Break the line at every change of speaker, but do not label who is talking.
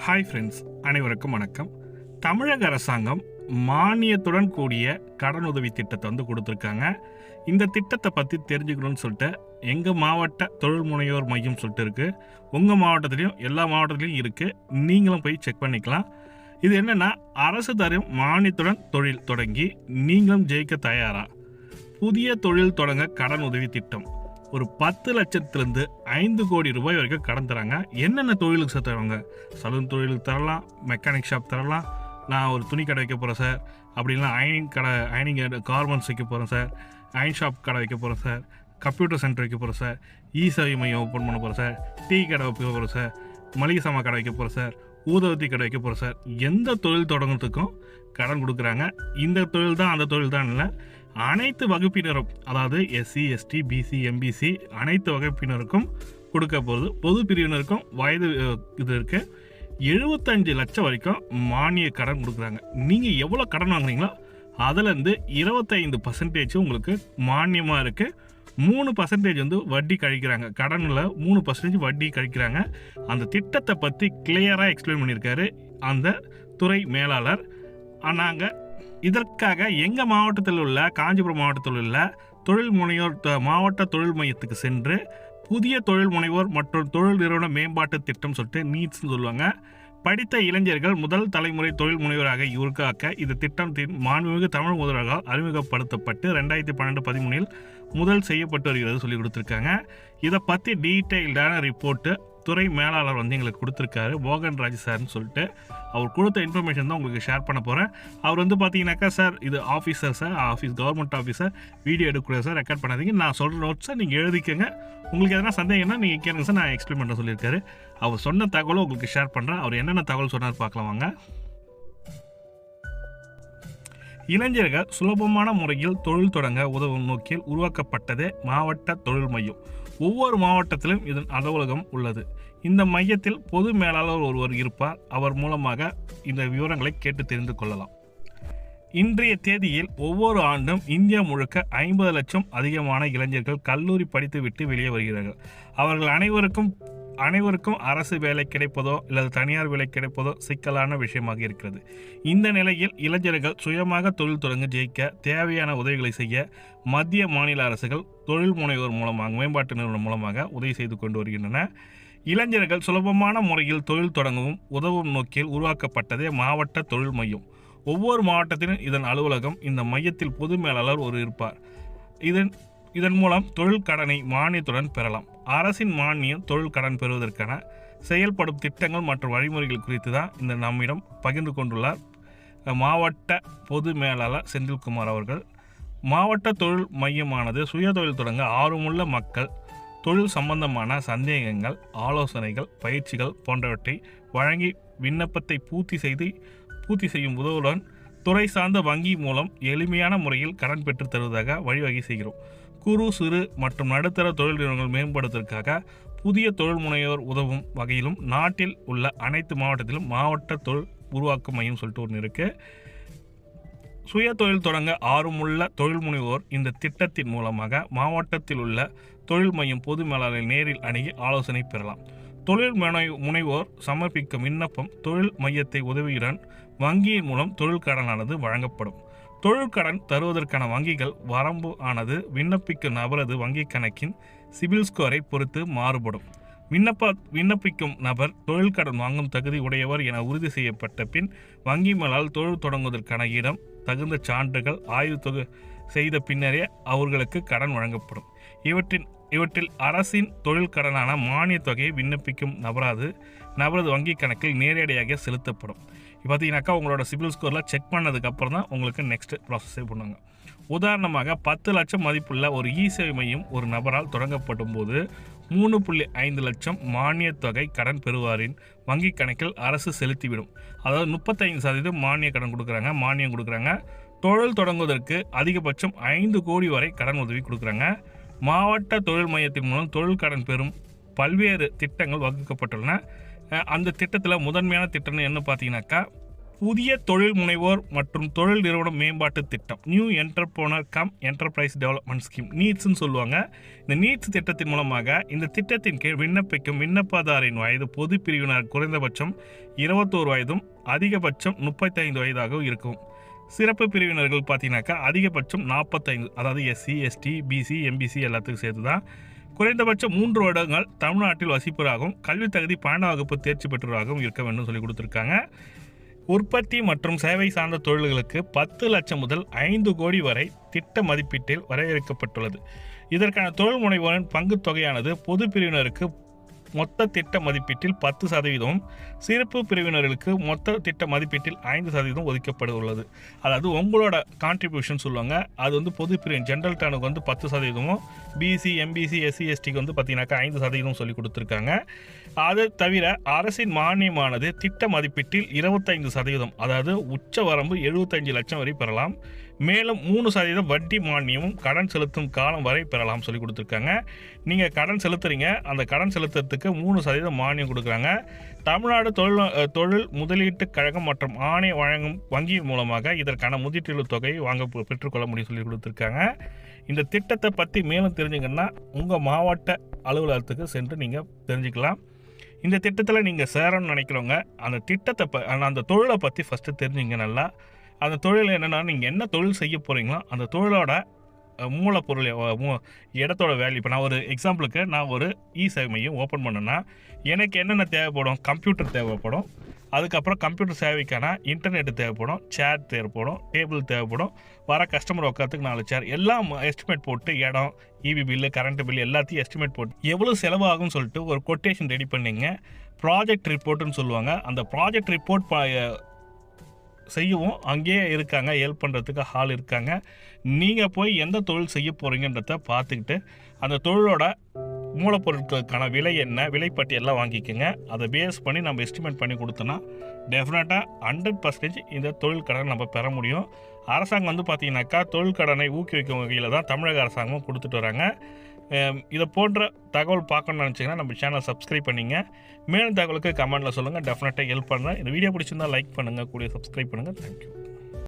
Hi friends, அனைவருக்கும் வணக்கம். தமிழக அரசாங்கம் மானியத்துடன் கூடிய கடனுதவி திட்டத்தை கொடுத்துருக்காங்க. இந்த திட்டத்தை பற்றி தெரிஞ்சுக்கணும்னு சொல்லிட்டு எங்கள் மாவட்ட தொழில் முனைவோர் மையம் சொல்லிட்டு இருக்குது. உங்கள் மாவட்டத்துலேயும் எல்லா மாவட்டத்துலேயும் இருக்குது. நீங்களும் போய் செக் பண்ணிக்கலாம். இது என்னென்னா, அரசு தரும் மானியத்துடன் தொழில் தொடங்கி நீங்களும் ஜெயிக்க தயாரா? புதிய தொழில் தொடங்க கடன் உதவி திட்டம். ஒரு 10 லட்சத்திலிருந்து 5 கோடி ரூபாய் வரைக்கும் கடன் தராங்க. என்னென்ன தொழிலுக்கு சார் தருவாங்க? சலூன் தொழிலுக்கு தரலாம், மெக்கானிக் ஷாப் தரலாம், நான் ஒரு துணி கடை வைக்க போகிறேன் சார், அப்படின்னா அயனிங் கார்மெண்ட்ஸ் வைக்க போகிறேன் சார், அயன் ஷாப் கடை வைக்க போகிறேன் சார், கம்ப்யூட்டர் சென்டர் வைக்க போகிறேன் சார், சேவை மையம் ஓப்பன் பண்ண போகிறேன் சார், டீ கடை வைக்க போகிறேன் சார், மளிகை சாமான் கடை வைக்க போகிறேன் சார், ஊதவத்தி கடை வைக்க போகிறேன் சார். எந்த தொழில் தொடங்குறதுக்கும் கடன் கொடுக்குறாங்க. இந்த தொழில் தான் அந்த தொழில் தான் இல்லை, அனைத்து வகுப்பினரும், அதாவது எஸ்சி, எஸ்டி, பிசி, எம்பிசி அனைத்து வகுப்பினருக்கும் கொடுக்க போகுது. பொது பிரிவினருக்கும் வயது இது இருக்குது. 75 லட்சம் வரைக்கும் மானிய கடன் கொடுக்குறாங்க. நீங்கள் எவ்வளோ கடன் வாங்குறீங்களோ அதிலேருந்து 25% உங்களுக்கு மானியமாக இருக்குது. 3% வட்டி கழிக்கிறாங்க. கடனில் 3% வட்டி கழிக்கிறாங்க. அந்த திட்டத்தை பற்றி கிளியராக எக்ஸ்பிளைன் பண்ணியிருக்காரு அந்த துறை மேலாளர். நாங்கள் இதற்காக எங்கள் மாவட்டத்தில் உள்ள காஞ்சிபுரம் மாவட்டத்தில் உள்ள தொழில் முனைவோர் மாவட்ட தொழில் மையத்துக்கு சென்று புதிய தொழில் முனைவோர் மற்றும் தொழில் நிறுவன மேம்பாட்டு திட்டம் சொல்லிட்டு நீட்ஸ்ன்னு சொல்லுவாங்க. படித்த இளைஞர்கள் முதல் தலைமுறை தொழில் முனைவராக உருவாக்க இந்த திட்டத்தின் மாண்புமிகு தமிழ் முதல்வரால் அறிமுகப்படுத்தப்பட்டு 2012-13 முதல் செய்யப்பட்டு வருகிறது சொல்லி கொடுத்துருக்காங்க. இதை பற்றி டீட்டெயில்டான ரிப்போர்ட்டு துறை மேலாளர் எங்களுக்கு கொடுத்துருக்காரு, மோகன்ராஜ் சார்னு சொல்லிட்டு. அவர் கொடுத்த இன்ஃபர்மேஷன் தான் உங்களுக்கு ஷேர் பண்ண போகிறேன். அவர் பார்த்தீங்கன்னாக்கா, சார் இது officer sir, government officer, video எடுக்கக்கூடாது சார், ரெக்கார்ட் பண்ணாதீங்க, நான் சொல்கிற நோட்ஸை நீங்கள் எழுதிக்கங்க, உங்களுக்கு எதனா சந்தேகம்னா நீங்கள் கேளுங்க சார், நான் எக்ஸ்பிளைன் பண்ண சொல்லியிருக்காரு. அவர் சொன்ன தகவலும் உங்களுக்கு ஷேர் பண்ணுறேன். அவர் என்னென்ன தகவல் சொன்னார் பார்க்கலாம் வாங்க. இளைஞர்கள் சுலபமான முறையில் தொழில் தொடங்க உதவும் நோக்கில் உருவாக்கப்பட்டதே மாவட்ட தொழில் மையம். ஒவ்வொரு மாவட்டத்திலும் இதன் அலுவலகம் உள்ளது. இந்த மையத்தில் பொது மேலாளர் ஒருவர் இருப்பார். அவர் மூலமாக இந்த விவரங்களை கேட்டு தெரிந்து கொள்ளலாம். இன்றைய தேதியில் ஒவ்வொரு ஆண்டும் இந்தியா முழுக்க 50 லட்சம் அதிகமான இளைஞர்கள் கல்லூரி படித்துவிட்டு வெளியே வருகிறார்கள். அவர்கள் அனைவருக்கும் அரசு வேலை கிடைப்பதோ அல்லது தனியார் வேலை கிடைப்பதோ சிக்கலான விஷயமாக இருக்கிறது. இந்த நிலையில் இளைஞர்கள் சுயமாக தொழில் தொடங்க ஜெயிக்க தேவையான உதவிகளை செய்ய மத்திய மாநில அரசுகள் தொழில் முனைவோர் மூலமாக, மேம்பாட்டு நிறுவனம் மூலமாக உதவி செய்து கொண்டு வருகின்றன. இளைஞர்கள் சுலபமான முறையில் தொழில் தொடங்கவும் உதவும் நோக்கில் உருவாக்கப்பட்டதே மாவட்ட தொழில் மையம். ஒவ்வொரு மாவட்டத்திலும் இதன் அலுவலகம். இந்த மையத்தில் பொது மேலாளர் ஒரு இருப்பார். இதன் மூலம் தொழில் கடனை மானியத்துடன் பெறலாம். அரசின் மானியம் தொழில் கடன் பெறுவதற்கான செயல்படும் திட்டங்கள் மற்றும் வழிமுறைகள் குறித்து தான் இந்த நம்மிடம் பகிர்ந்து கொண்டுள்ளார் மாவட்ட பொது மேலாளர் செந்தில்குமார் அவர்கள். மாவட்ட தொழில் மையமானது சுய தொழில் தொடங்க ஆர்வமுள்ள மக்கள் தொழில் சம்பந்தமான சந்தேகங்கள், ஆலோசனைகள், பயிற்சிகள் போன்றவற்றை வழங்கி விண்ணப்பத்தை பூர்த்தி செய்யும் உதவுடன் துறை சார்ந்த வங்கி மூலம் எளிமையான முறையில் கடன் பெற்று தருவதாக வழிவகை செய்கிறோம். குறு, சிறு மற்றும் நடுத்தர தொழில் நிறுவனங்கள் மேம்படுவதற்காக புதிய தொழில் முனைவோர் உதவும் வகையிலும் நாட்டில் உள்ள அனைத்து மாவட்டத்திலும் மாவட்ட தொழில் உருவாக்க மையம் சொல்லிட்டு ஒன்று இருக்குது. சுய தொழில் தொடங்க ஆர்வமுள்ள தொழில் முனைவோர் இந்த திட்டத்தின் மூலமாக மாவட்டத்தில் உள்ள தொழில் மையம் பொது மேலாளரை நேரில் அணுகி ஆலோசனை பெறலாம். தொழில் முனைவோர் சமர்ப்பிக்கும் விண்ணப்பம் தொழில் மையத்தை உதவியுடன் வங்கியின் மூலம் தொழில் கடனானது வழங்கப்படும். தொழில் கடன் தருவதற்கான வங்கிகள் வரம்பு ஆனது விண்ணப்பிக்கும் நபரது வங்கி கணக்கின் சிபில் ஸ்கோரை பொறுத்து மாறுபடும். விண்ணப்பிக்கும் நபர் தொழில் கடன் வாங்கும் தகுதி உடையவர் என உறுதி செய்யப்பட்ட பின் வங்கி மேலால் தொழில் தொடங்குவதற்கான இடம், தகுந்த சான்றுகள் ஆய்வு செய்த பின்னரே அவர்களுக்கு கடன் வழங்கப்படும். இவற்றில் அரசின் தொழில் கடனான மானிய தொகையை விண்ணப்பிக்கும் நபரது வங்கி கணக்கில் நேரடியாக செலுத்தப்படும். பார்த்தீங்கன்னாக்கா, உங்களோட சிபில் ஸ்கோரில் செக் பண்ணதுக்கப்புறம் தான் உங்களுக்கு நெக்ஸ்ட் ப்ராசஸே பண்ணுவாங்க. உதாரணமாக 10 லட்சம் மதிப்புள்ள ஒரு சேவை மையம் ஒரு நபரால் தொடங்கப்படும் போது 3.5 லட்சம் மானிய தொகை கடன் பெறுவாரின் வங்கி கணக்கில் அரசு செலுத்திவிடும். அதாவது 35% மானியம் கொடுக்குறாங்க. தொழில் தொடங்குவதற்கு அதிகபட்சம் 5 கோடி வரை கடன் உதவி கொடுக்குறாங்க. மாவட்ட தொழில் மையத்தின் மூலம் தொழில் கடன் பெறும் பல்வேறு திட்டங்கள் வகுக்கப்பட்டுள்ளன. அந்த திட்டத்தில் முதன்மையான திட்டம்னு என்ன பார்த்தீங்கன்னாக்கா, புதிய தொழில் முனைவோர் மற்றும் தொழில் நிறுவன மேம்பாட்டு திட்டம், new entrepreneur cum enterprise development scheme, நீட்ஸ்ன்னு சொல்லுவாங்க. இந்த நீட்ஸ் திட்டத்தின் மூலமாக இந்த திட்டத்தின் கீழ் விண்ணப்பிக்கும் விண்ணப்பதாரின் வயது பொது பிரிவினர் குறைந்தபட்சம் 21 வயதும் அதிகபட்சம் 35 வயதாகவும் இருக்கும். சிறப்பு பிரிவினர்கள் பார்த்தீங்கன்னாக்கா அதிகபட்சம் 45, அதாவது எஸ்சி, எஸ்டி, பிசி, எம்பிசி எல்லாத்துக்கும் சேர்த்து தான். குறைந்தபட்சம் 3 வருடங்கள் தமிழ்நாட்டில் வசிப்பவராகவும் கல்வி தகுதி 12ஆம் வகுப்பு தேர்ச்சி பெற்றவராகவும் இருக்க வேண்டும் சொல்லி கொடுத்துருக்காங்க. உற்பத்தி மற்றும் சேவை சார்ந்த தொழில்களுக்கு 10 லட்சம் முதல் 5 கோடி வரை திட்ட மதிப்பீட்டில் வரையறுக்கப்பட்டுள்ளது. இதற்கான தொழில் முனைவோரின் பங்கு தொகையானது பொது பிரிவினருக்கு மொத்த திட்ட மதிப்பீட்டில் 10%, சிறப்பு பிரிவினர்களுக்கு மொத்த திட்ட மதிப்பீட்டில் 5% ஒதுக்கப்பட உள்ளது. அதாவது உங்களோட கான்ட்ரிபியூஷன் சொல்லுவாங்க. அது வந்து பொது பிரிவின் ஜென்ரல் டர்னுக்கு வந்து 10%, பிசி, எம்பிசி, எஸ்சி, எஸ்டிக்கு வந்து பார்த்தீங்கன்னாக்கா 5% சொல்லி கொடுத்துருக்காங்க. அதை தவிர அரசின் மானியமானது திட்ட மதிப்பீட்டில் 25%, அதாவது உச்ச வரம்பு 75 லட்சம் வரை பெறலாம். மேலும் 3% வட்டி மானியமும் கடன் செலுத்தும் காலம் வரை பெறலாம் சொல்லி கொடுத்துருக்காங்க. நீங்கள் கடன் செலுத்துறீங்க, அந்த கடன் செலுத்துறதுக்கு 3% மானியம் கொடுக்குறாங்க. தமிழ்நாடு தொழில் முதலீட்டு கழகம் மற்றும் ஆணை வழங்கும் வங்கியின் மூலமாக இதற்கான முதலீட்டு தொகையை பெற்றுக்கொள்ள முடியும் சொல்லி கொடுத்துருக்காங்க. இந்த திட்டத்தை பற்றி மேலும் தெரிஞ்சுங்கன்னா உங்கள் மாவட்ட அலுவலகத்துக்கு சென்று நீங்கள் தெரிஞ்சுக்கலாம். இந்த திட்டத்தில் நீங்கள் சேரணும்னு நினைக்கிறவங்க அந்த தொழிலை பற்றி ஃபஸ்ட்டு தெரிஞ்சுங்க. நல்லா அந்த தொழில் என்னென்னா, நீங்கள் என்ன தொழில் செய்ய போகிறீங்களோ அந்த தொழிலோட மூலப்பொருள் இடத்தோட வேல்யூ. இப்போ நான் ஒரு எக்ஸாம்பிளுக்கு நான் ஒரு சேவை மையம் ஓப்பன் பண்ணேன்னா எனக்கு என்னென்ன தேவைப்படும்? கம்ப்யூட்டர் தேவைப்படும், அதுக்கப்புறம் கம்ப்யூட்டர் சேவைக்கான இன்டர்நெட்டு தேவைப்படும், சேர் தேவைப்படும், டேபிள் தேவைப்படும், வர கஸ்டமர் உட்காரத்துக்கு 4 சேர், எல்லாம் எஸ்டிமேட் போட்டு இடம், இபி பில்லு, கரண்ட் பில்லு எல்லாத்தையும் எஸ்டிமேட் போட்டு எவ்வளோ செலவாகும்னு சொல்லிட்டு ஒரு கொட்டேஷன் ரெடி பண்ணிங்க. ப்ராஜெக்ட் ரிப்போர்ட்டுன்னு சொல்லுவாங்க. அந்த ப்ராஜெக்ட் ரிப்போர்ட் செய்யவும் அங்கேயே இருக்காங்க, ஹெல்ப் பண்ணுறதுக்கு ஆள் இருக்காங்க. நீங்கள் போய் எந்த தொழில் செய்ய போகிறீங்கன்றத பார்த்துக்கிட்டு அந்த தொழிலோட மூலப்பொருட்களுக்கான விலை என்ன, விலைப்பட்டியெல்லாம் வாங்கிக்கோங்க. அதை பேஸ் பண்ணி நம்ம எஸ்டிமேட் பண்ணி கொடுத்தோன்னா டெஃபினட்டாக 100% இந்த தொழில் கடனை நம்ம பெற முடியும். அரசாங்கம் வந்து பார்த்திங்கனாக்கா தொழில் கடனை ஊக்குவிக்கும் வகையில் தான் தமிழக அரசாங்கமும் கொடுத்துட்டு வராங்க. இதை போன்ற தகவல் பார்க்கணும்னு நினச்சிங்கன்னா நம்ம சேனல் சப்ஸ்கிரைப் பண்ணிங்க. மேலும் தகவலுக்கு கமெண்ட்டில் சொல்லுங்கள், டெஃபினட்டாக ஹெல்ப் பண்ணுறேன். இந்த வீடியோ பிடிச்சிருந்தால் லைக் பண்ணுங்கள், கூட சப்ஸ்கிரைப் பண்ணுங்கள். தேங்க்யூ.